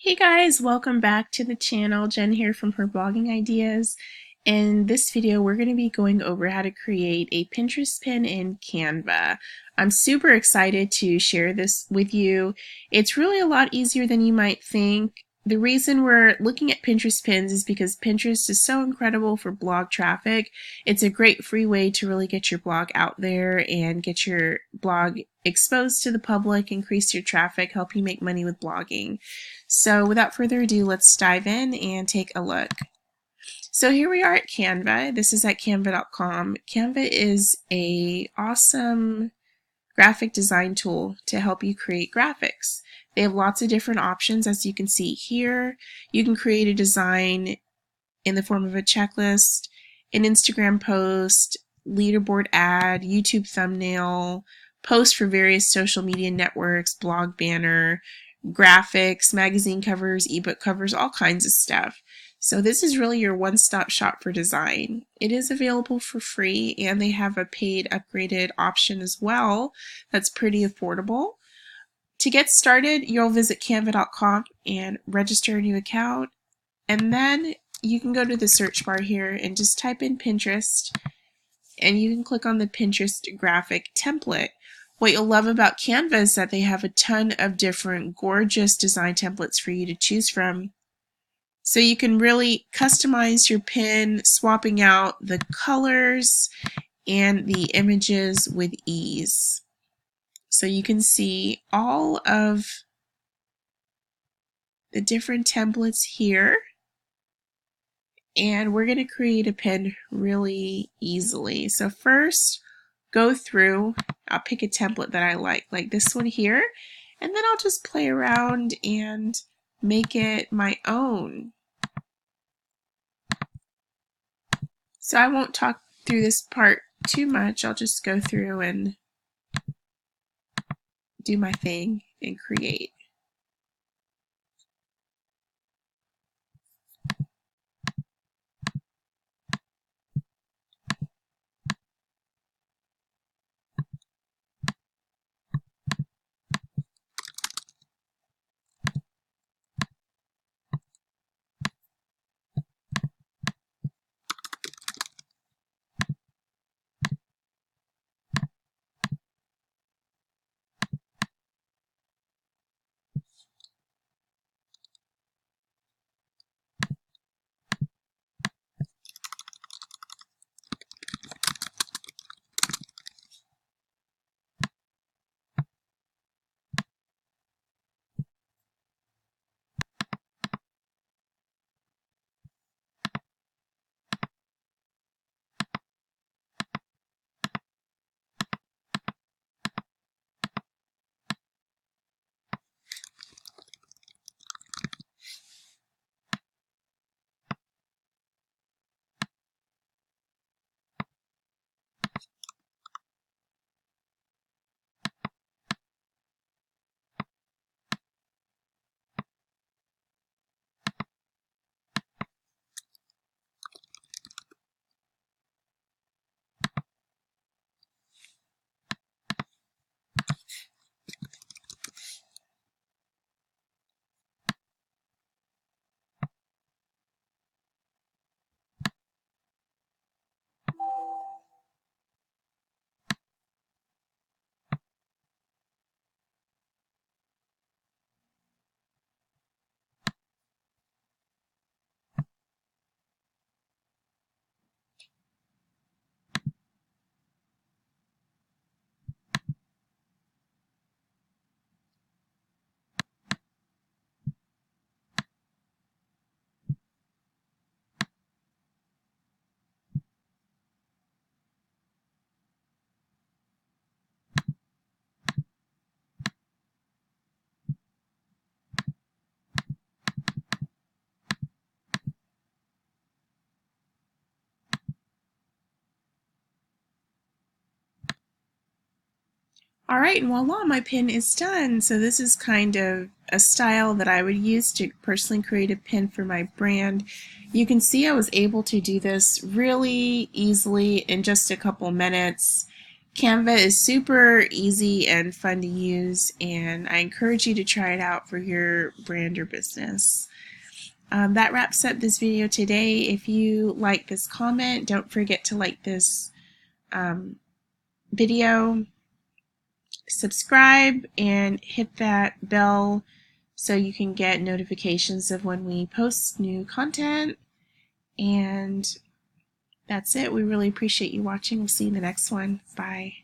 Hey guys, welcome back to the channel. Jen here from Her Blogging Ideas. In this video, we're going to be going over how to create a Pinterest pin in Canva. I'm super excited to share this with you. It's really a lot easier than you might think. The reason we're looking at Pinterest pins is because Pinterest is so incredible for blog traffic. It's a great free way to really get your blog out there and get your blog exposed to the public, increase your traffic, help you make money with blogging. So without further ado, let's dive in and take a look. So here we are at Canva. This is at canva.com. Canva is an awesome graphic design tool to help you create graphics. They have lots of different options, as you can see here. You can create a design in the form of a checklist, an Instagram post, leaderboard ad, YouTube thumbnail, post for various social media networks, blog banner, graphics, magazine covers, ebook covers, all kinds of stuff. So this is really your one-stop shop for design. It is available for free, and they have a paid upgraded option as well that's pretty affordable. To get started, you'll visit canva.com and register a new account, and then you can go to the search bar here and just type in Pinterest, and you can click on the Pinterest graphic template. What you'll love about Canva is that they have a ton of different gorgeous design templates for you to choose from. So you can really customize your pin, swapping out the colors and the images with ease. So you can see all of the different templates here. And we're going to create a pin really easily. So first, go through, I'll pick a template that I like this one here, and then I'll just play around and make it my own. So I won't talk through this part too much. I'll just go through and do my thing and create. Alright, and voila, my pin is done. So this is kind of a style that I would use to personally create a pin for my brand. You can see I was able to do this really easily in just a couple minutes. Canva is super easy and fun to use, and I encourage you to try it out for your brand or business. That wraps up this video today. If you like this comment, don't forget to like this video, subscribe, and hit that bell so you can get notifications of when we post new content. And that's it. We really appreciate you watching. We'll see you in the next one. Bye.